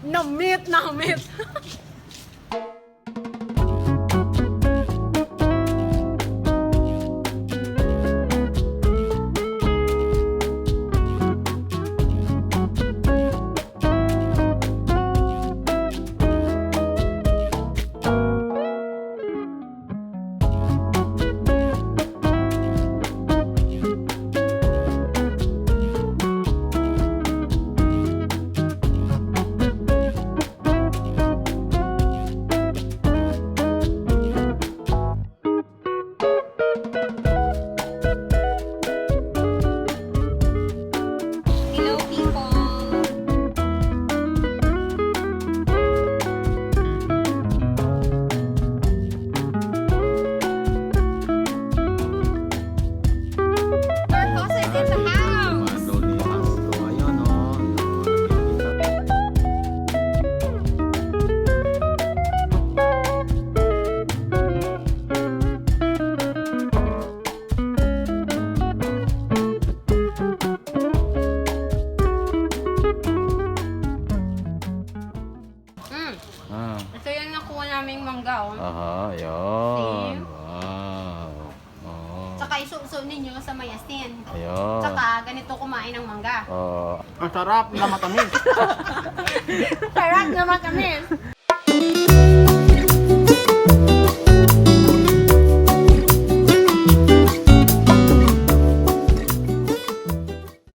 Na-meet, na-meet. Hello, people! Marcos is in the house! Ito yung nakuha naming mangga, oh. Aha, yun. See? Wow. Oh. Tsaka isuso ninyo sa mayasin. Ayun. Tsaka ganito kumain ng mangga. Oh. Ang sarap na matamis. Sarap na matamis!